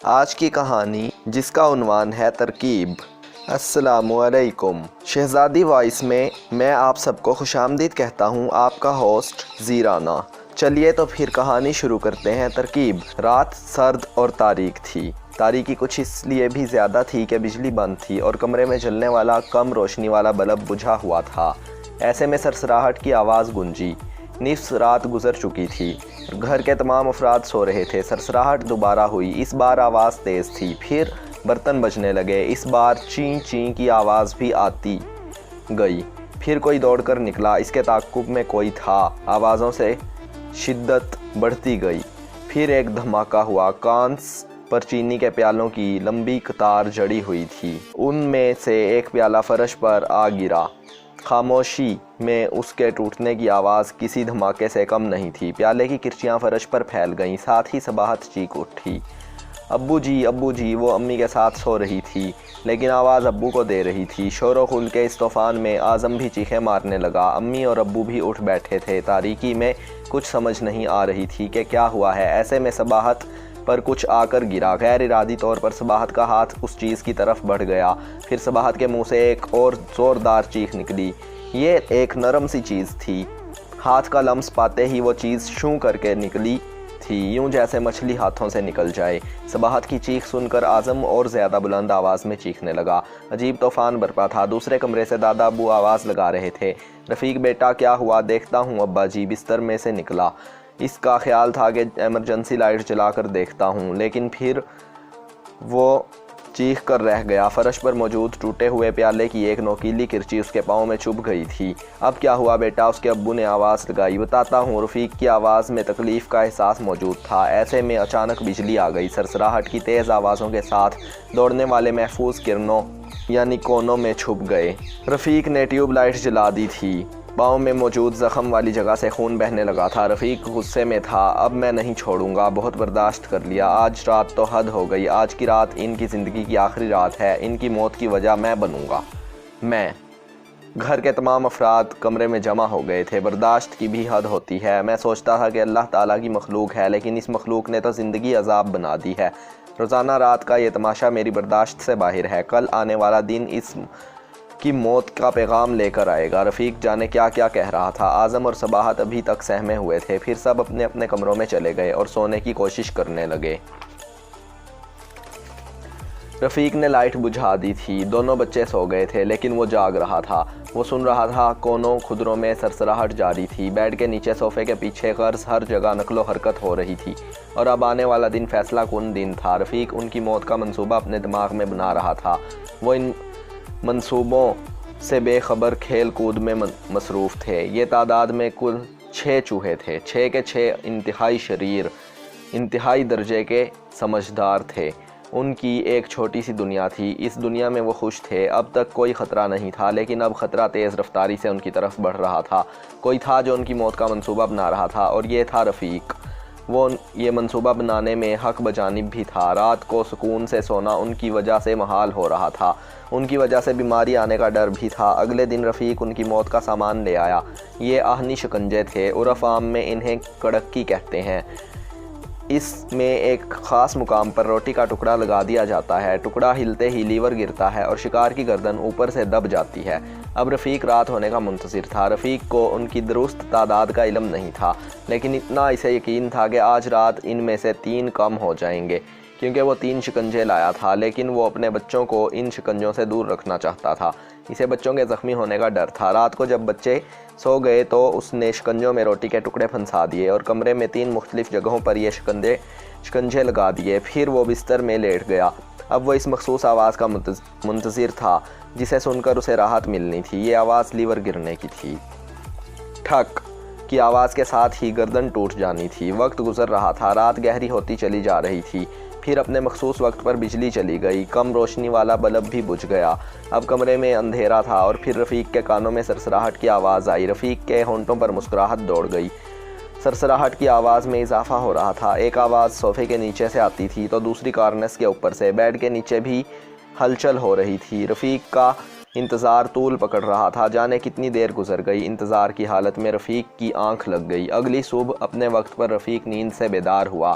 آج کی کہانی جس کا عنوان ہے ترکیب۔ السلام علیکم۔ شہزادی وائس میں آپ سب کو خوش آمدید کہتا ہوں، آپ کا ہوسٹ زیرانہ۔ چلیے تو پھر کہانی شروع کرتے ہیں۔ ترکیب۔ رات سرد اور تاریک تھی۔ تاریکی کچھ اس لیے بھی زیادہ تھی کہ بجلی بند تھی اور کمرے میں جلنے والا کم روشنی والا بلب بجھا ہوا تھا۔ ایسے میں سرسراہٹ کی آواز گونجی۔ نصف رات گزر چکی تھی، گھر کے تمام افراد سو رہے تھے۔ سرسراہٹ دوبارہ ہوئی، اس بار آواز تیز تھی۔ پھر برتن بجنے لگے، اس بار چیں چیں کی آواز بھی آتی گئی۔ پھر کوئی دوڑ کر نکلا، اس کے تعاقب میں کوئی تھا۔ آوازوں سے شدت بڑھتی گئی۔ پھر ایک دھماکہ ہوا، کانس پر چینی کے پیالوں کی لمبی قطار جڑی ہوئی تھی۔ ان میں سے ایک پیالہ فرش پر آ گرا۔ خاموشی میں اس کے ٹوٹنے کی آواز کسی دھماکے سے کم نہیں تھی۔ پیالے کی کرچیاں فرش پر پھیل گئیں، ساتھ ہی صباحت چیخ اٹھی، ابو جی۔ وہ امی کے ساتھ سو رہی تھی، لیکن آواز ابو کو دے رہی تھی۔ شور و غل کے اس طوفان میں اعظم بھی چیخیں مارنے لگا۔ امی اور ابو بھی اٹھ بیٹھے تھے۔ تاریکی میں کچھ سمجھ نہیں آ رہی تھی کہ کیا ہوا ہے۔ ایسے میں صباحت پر کچھ آ کر گرا۔ غیر ارادی طور پر صباحت کا ہاتھ اس چیز کی طرف بڑھ گیا۔ پھر صباحت کے منہ سے ایک اور زوردار چیخ نکلی۔ یہ ایک نرم سی چیز تھی۔ ہاتھ کا لمس پاتے ہی وہ چیز شوں کر کے نکلی تھی، یوں جیسے مچھلی ہاتھوں سے نکل جائے۔ صباحت کی چیخ سن کر اعظم اور زیادہ بلند آواز میں چیخنے لگا۔ عجیب طوفان برپا تھا۔ دوسرے کمرے سے دادا ابو آواز لگا رہے تھے، رفیق بیٹا کیا ہوا؟ دیکھتا ہوں ابا جی۔ بستر میں سے نکلا۔ اس کا خیال تھا کہ ایمرجنسی لائٹ جلا کر دیکھتا ہوں، لیکن پھر وہ چیخ کر رہ گیا۔ فرش پر موجود ٹوٹے ہوئے پیالے کی ایک نوکیلی کرچی اس کے پاؤں میں چبھ گئی تھی۔ اب کیا ہوا بیٹا؟ اس کے ابو نے آواز لگائی۔ بتاتا ہوں۔ رفیق کی آواز میں تکلیف کا احساس موجود تھا۔ ایسے میں اچانک بجلی آ گئی۔ سرسراہٹ کی تیز آوازوں کے ساتھ دوڑنے والے محفوظ کرنوں یعنی کونوں میں چھپ گئے۔ رفیق نے ٹیوب لائٹ جلا دی تھی۔ پاؤں میں موجود زخم والی جگہ سے خون بہنے لگا تھا۔ رفیق غصے میں تھا۔ اب میں نہیں چھوڑوں گا، بہت برداشت کر لیا، آج رات تو حد ہو گئی۔ آج کی رات ان کی زندگی کی آخری رات ہے، ان کی موت کی وجہ میں بنوں گا۔ میں۔ گھر کے تمام افراد کمرے میں جمع ہو گئے تھے۔ برداشت کی بھی حد ہوتی ہے۔ میں سوچتا تھا کہ اللہ تعالیٰ کی مخلوق ہے، لیکن اس مخلوق نے تو زندگی عذاب بنا دی ہے۔ روزانہ رات کا یہ تماشا میری برداشت سے باہر ہے۔ کل آنے والا دن اس کی موت کا پیغام لے کر آئے گا۔ رفیق جانے کیا کیا کہہ رہا تھا۔ اعظم اور صباحت ابھی تک سہمے ہوئے تھے، پھر سب اپنے اپنے کمروں میں چلے گئے اور سونے کی کوشش کرنے لگے۔ رفیق نے لائٹ بجھا دی تھی۔ دونوں بچے سو گئے تھے، لیکن وہ جاگ رہا تھا۔ وہ سن رہا تھا، کونوں خدروں میں سرسراہٹ جاری تھی۔ بیڈ کے نیچے صوفے کے پیچھے غرض ہر جگہ نقل و حرکت ہو رہی تھی، اور اب آنے والا دن فیصلہ کن دن تھا۔ رفیق ان کی موت کا منصوبہ اپنے دماغ میں بنا رہا تھا۔ وہ ان منصوبوں سے بے خبر کھیل کود میں مصروف تھے۔ یہ تعداد میں کل 6 چوہے تھے۔ 6 کے 6 انتہائی شریر، انتہائی درجے کے سمجھدار تھے۔ ان کی ایک چھوٹی سی دنیا تھی، اس دنیا میں وہ خوش تھے۔ اب تک کوئی خطرہ نہیں تھا، لیکن اب خطرہ تیز رفتاری سے ان کی طرف بڑھ رہا تھا۔ کوئی تھا جو ان کی موت کا منصوبہ بنا رہا تھا، اور یہ تھا رفیق۔ وہ یہ منصوبہ بنانے میں حق بجانب بھی تھا۔ رات کو سکون سے سونا ان کی وجہ سے محال ہو رہا تھا۔ ان کی وجہ سے بیماری آنے کا ڈر بھی تھا۔ اگلے دن رفیق ان کی موت کا سامان لے آیا۔ یہ آہنی شکنجے تھے، عرف عام میں انہیں کڑکی کہتے ہیں۔ اس میں ایک خاص مقام پر روٹی کا ٹکڑا لگا دیا جاتا ہے۔ ٹکڑا ہلتے ہی لیور گرتا ہے اور شکار کی گردن اوپر سے دب جاتی ہے۔ اب رفیق رات ہونے کا منتظر تھا۔ رفیق کو ان کی درست تعداد کا علم نہیں تھا، لیکن اتنا اسے یقین تھا کہ آج رات ان میں سے 3 کم ہو جائیں گے، کیونکہ وہ 3 شکنجے لایا تھا، لیکن وہ اپنے بچوں کو ان شکنجوں سے دور رکھنا چاہتا تھا۔ اسے بچوں کے زخمی ہونے کا ڈر تھا۔ رات کو جب بچے سو گئے تو اس نے شکنجوں میں روٹی کے ٹکڑے پھنسا دیے اور کمرے میں 3 مختلف جگہوں پر یہ شکنجے لگا دیے۔ پھر وہ بستر میں لیٹ گیا۔ اب وہ اس مخصوص آواز کا منتظر تھا، جسے سن کر اسے راحت ملنی تھی۔ یہ آواز لیور گرنے کی تھی۔ ٹھک کی آواز کے ساتھ ہی گردن ٹوٹ جانی تھی۔ وقت گزر رہا تھا، رات گہری ہوتی چلی جا رہی تھی۔ پھر اپنے مخصوص وقت پر بجلی چلی گئی۔ کم روشنی والا بلب بھی بجھ گیا۔ اب کمرے میں اندھیرا تھا، اور پھر رفیق کے کانوں میں سرسراہٹ کی آواز آئی۔ رفیق کے ہونٹوں پر مسکراہٹ دوڑ گئی۔ سرسراہٹ کی آواز میں اضافہ ہو رہا تھا۔ ایک آواز صوفے کے نیچے سے آتی تھی تو دوسری کارنس کے اوپر سے۔ بیڈ کے نیچے بھی ہلچل ہو رہی تھی۔ رفیق کا انتظار طول پکڑ رہا تھا۔ جانے کتنی دیر گزر گئی۔ انتظار کی حالت میں رفیق کی آنکھ لگ گئی۔ اگلی صبح اپنے وقت پر رفیق نیند سے بیدار ہوا۔